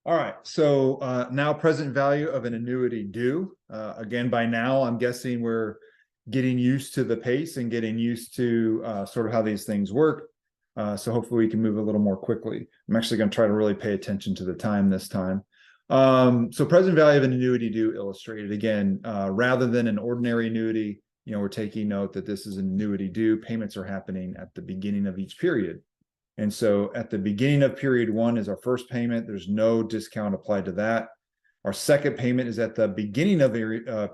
All right, so now present value of an annuity due. Again, by now, I'm guessing we're getting used to the pace and getting used to sort of how these things work. So hopefully we can move a little more quickly. I'm actually going to try to really pay attention to the time this time. So present value of an annuity due illustrated again, rather than an ordinary annuity, we're taking note that this is an annuity due. Payments are happening at the beginning of each period. And so at the beginning of period one is our first payment. There's no discount applied to that. Our second payment is at the beginning of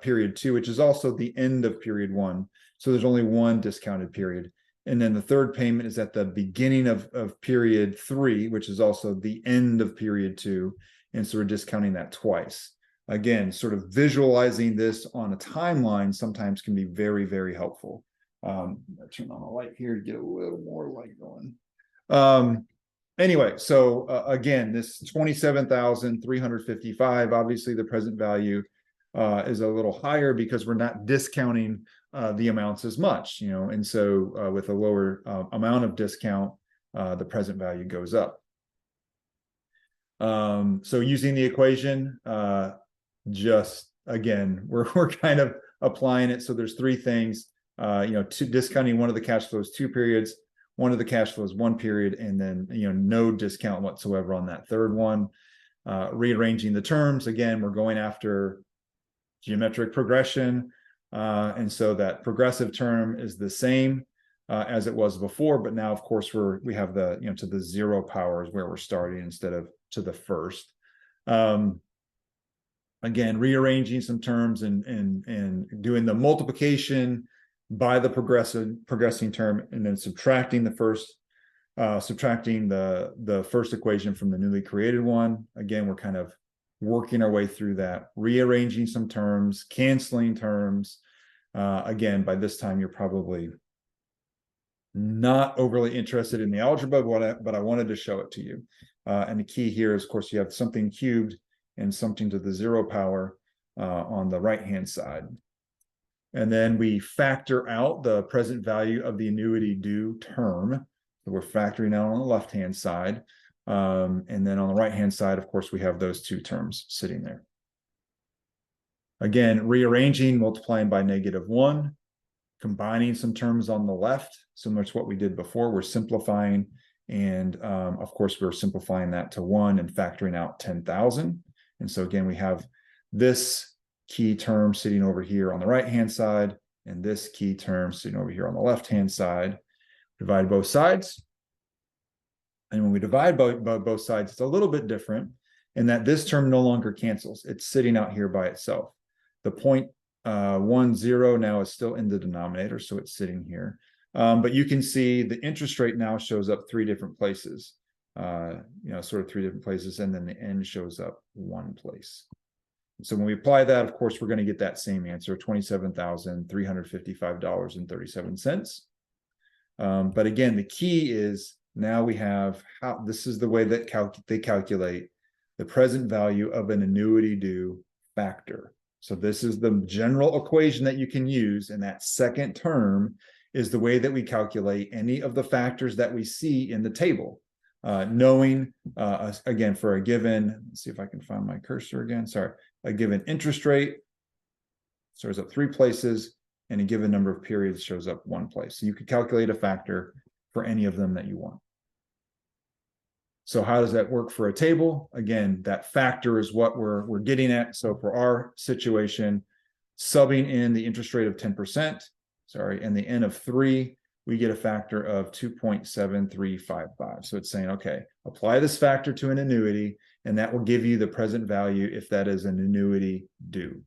period two, which is also the end of period one. So there's only one discounted period. And then the third payment is at the beginning of period three, which is also the end of period two. And so we're discounting that twice. Again, sort of visualizing this on a timeline sometimes can be very, very helpful. I'll turn on the light here to get a little more light going. Anyway, so again, this 27,355, obviously the present value is a little higher because we're not discounting the amounts as much, and so with a lower amount of discount, the present value goes up. So using the equation, just again, we're kind of applying it. So there's three things, discounting one of the cash flows 2 periods, one of the cash flows 1 period, and then no discount whatsoever on that third one. Rearranging the terms, again, we're going after geometric progression, and so that progressive term is the same as it was before, but now of course we have the to the 0 power is where we're starting instead of to the first. Again, rearranging some terms and doing the multiplication by the progressing term, and then subtracting the first equation from the newly created one. Again, we're kind of working our way through that, rearranging some terms, canceling terms. Again, by this time, you're probably not overly interested in the algebra, but I wanted to show it to you. And the key here is, of course, you have something cubed and something to the 0 power on the right-hand side. And then we factor out the present value of the annuity due term. So we're factoring out on the left-hand side. And then on the right-hand side, of course, we have those two terms sitting there. Again, rearranging, multiplying by -1, combining some terms on the left, similar to what we did before. We're simplifying, and of course, we're simplifying that to 1 and factoring out 10,000. And so again, we have this key term sitting over here on the right-hand side, and this key term sitting over here on the left-hand side. Divide both sides. And when we divide both sides, it's a little bit different in that this term no longer cancels. It's sitting out here by itself. The 0.10 now is still in the denominator, so it's sitting here. But you can see the interest rate now shows up 3 different places, sort of 3 different places, and then the end shows up 1 place. So when we apply that, of course, we're going to get that same answer, $27,355.37. But again, the key is now we have this is the way that they calculate the present value of an annuity due factor. So this is the general equation that you can use, and that second term is the way that we calculate any of the factors that we see in the table. Knowing, again, for a given, let's see if I can find my cursor again. Sorry, a given interest rate shows up 3 places, and a given number of periods shows up 1 place. So you could calculate a factor for any of them that you want. So how does that work for a table? Again, that factor is what we're getting at. So for our situation, subbing in the interest rate of 10%, and the n of 3, we get a factor of 2.7355. So it's saying, okay, apply this factor to an annuity, and that will give you the present value if that is an annuity due.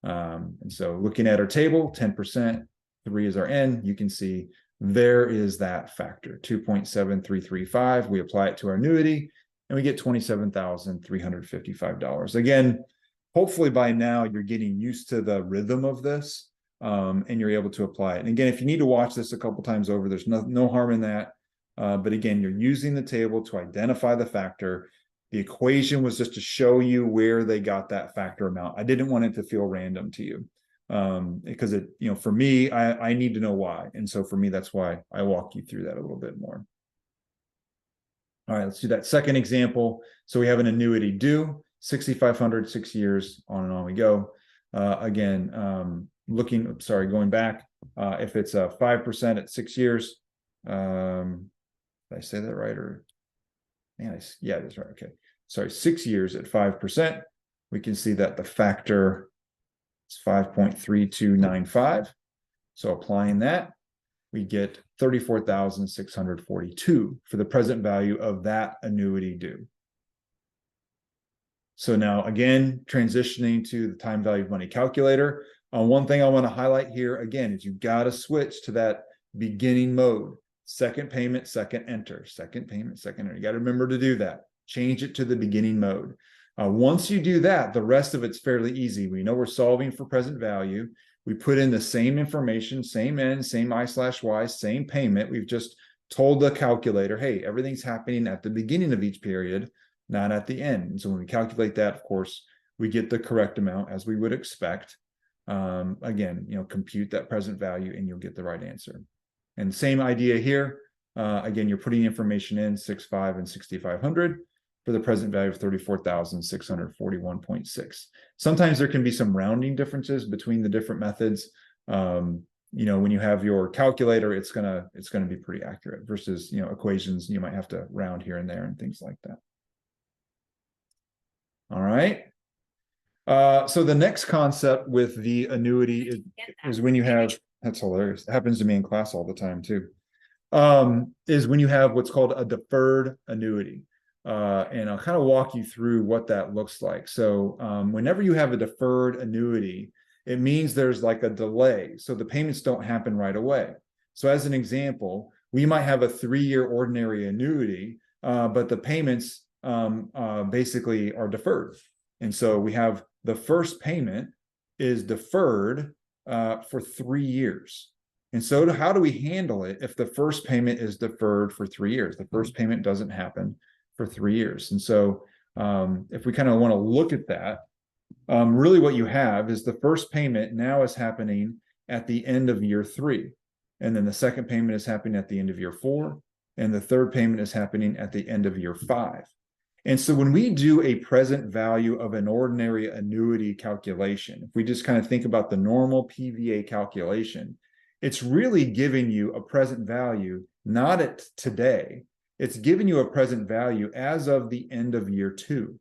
And so looking at our table, 10%, 3 is our n, you can see there is that factor, 2.7335. We apply it to our annuity, and we get $27,355. Again, hopefully by now you're getting used to the rhythm of this, and you're able to apply it. And again, if you need to watch this a couple times over, there's no harm in that. But again, you're using the table to identify the factor. The equation was just to show you where they got that factor amount. I didn't want it to feel random to you, because for me, I need to know why. And so for me, that's why I walk you through that a little bit more. All right, let's do that second example. So we have an annuity due, 6,500, 6 years, on and on we go. Again, going back, if it's a 5% at 6 years, did I say that right? Or yeah, that's right. Okay. Sorry, 6 years at 5%. We can see that the factor is 5.3295. So applying that, we get 34,642 for the present value of that annuity due. So now again, transitioning to the time value of money calculator. One thing I want to highlight here again is you've got to switch to that beginning mode. Second payment, second enter. Second payment, second enter. You got to remember to do that. Change it to the beginning mode. Once you do that, the rest of it's fairly easy. We know we're solving for present value. We put in the same information, same N, same I/Y, same payment. We've just told the calculator, hey, everything's happening at the beginning of each period, not at the end. And so when we calculate that, of course, we get the correct amount as we would expect. Again, compute that present value and you'll get the right answer. And same idea here. Again, you're putting information in 6,500 and 6,500 for the present value of 34,641.6. Sometimes there can be some rounding differences between the different methods. When you have your calculator, it's gonna be pretty accurate versus equations. You might have to round here and there and things like that. All right. So the next concept with the annuity is when you have, that's hilarious. It happens to me in class all the time too. Is when you have what's called a deferred annuity. And I'll kind of walk you through what that looks like. So whenever you have a deferred annuity, it means there's like a delay. So the payments don't happen right away. So as an example, we might have a 3-year ordinary annuity, but the payments basically are deferred. And so we have the first payment is deferred for 3 years. And so how do we handle it if the first payment is deferred for 3 years? The first payment doesn't happen for 3 years. And so if we kind of want to look at that, really what you have is the first payment now is happening at the end of year 3. And then the second payment is happening at the end of year 4. And the third payment is happening at the end of year 5. And so when we do a present value of an ordinary annuity calculation, if we just kind of think about the normal PVA calculation, it's really giving you a present value, not at today. It's giving you a present value as of the end of year 2.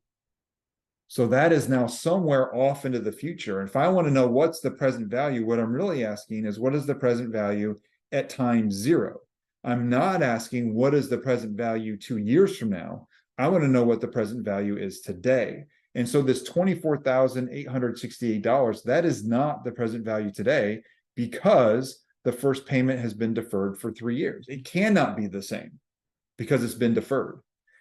So that is now somewhere off into the future. If I want to know what's the present value, what I'm really asking is what is the present value at time 0? I'm not asking what is the present value 2 years from now. I want to know what the present value is today. And so this $24,868, that is not the present value today because the first payment has been deferred for 3 years. It cannot be the same because it's been deferred.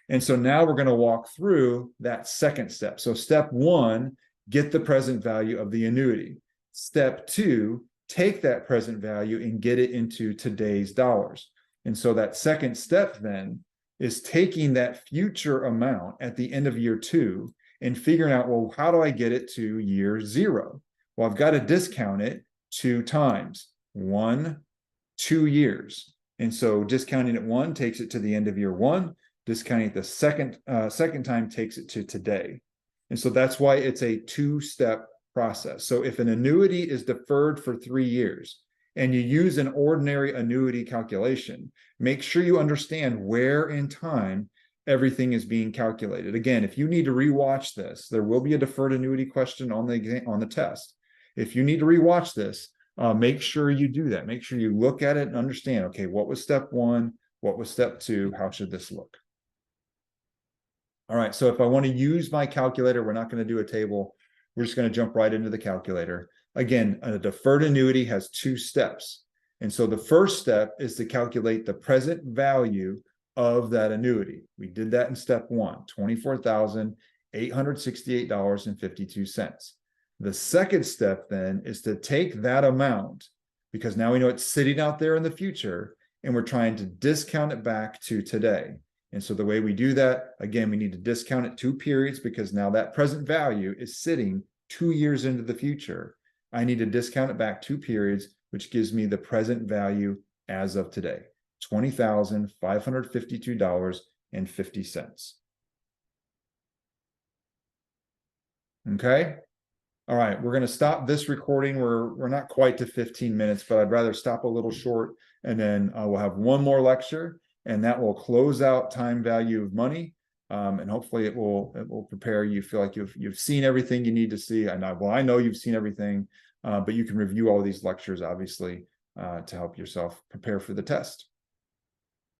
And so now we're going to walk through that second step. So step 1, get the present value of the annuity. Step 2, take that present value and get it into today's dollars. And so that second step then is taking that future amount at the end of year 2 and figuring out, well, how do I get it to year 0? Well, I've got to discount it 2 times. 1, 2 years. And so discounting it 1 takes it to the end of year 1. Discounting it the second time takes it to today. And so that's why it's a 2-step process. So if an annuity is deferred for 3 years and you use an ordinary annuity calculation, make sure you understand where in time everything is being calculated. Again, if you need to rewatch this, there will be a deferred annuity question on the test. If you need to rewatch this, make sure you do that. Make sure you look at it and understand, okay, what was step 1? What was step 2? How should this look? All right, so if I want to use my calculator, we're not going to do a table. We're just going to jump right into the calculator. Again, a deferred annuity has 2 steps. And so the first step is to calculate the present value of that annuity. We did that in step 1, $24,868.52. The second step then is to take that amount, because now we know it's sitting out there in the future, and we're trying to discount it back to today. And so the way we do that, again, we need to discount it 2 periods because now that present value is sitting 2 years into the future. I need to discount it back 2 periods, which gives me the present value as of today, $20,552 Okay. All right, we're going to stop this recording. We're not quite to 15 minutes, but I'd rather stop a little short, and then we'll have one more lecture, and that will close out time value of money. And hopefully it will prepare you. Feel like you've seen everything you need to see. I know you've seen everything, but you can review all these lectures, obviously, to help yourself prepare for the test.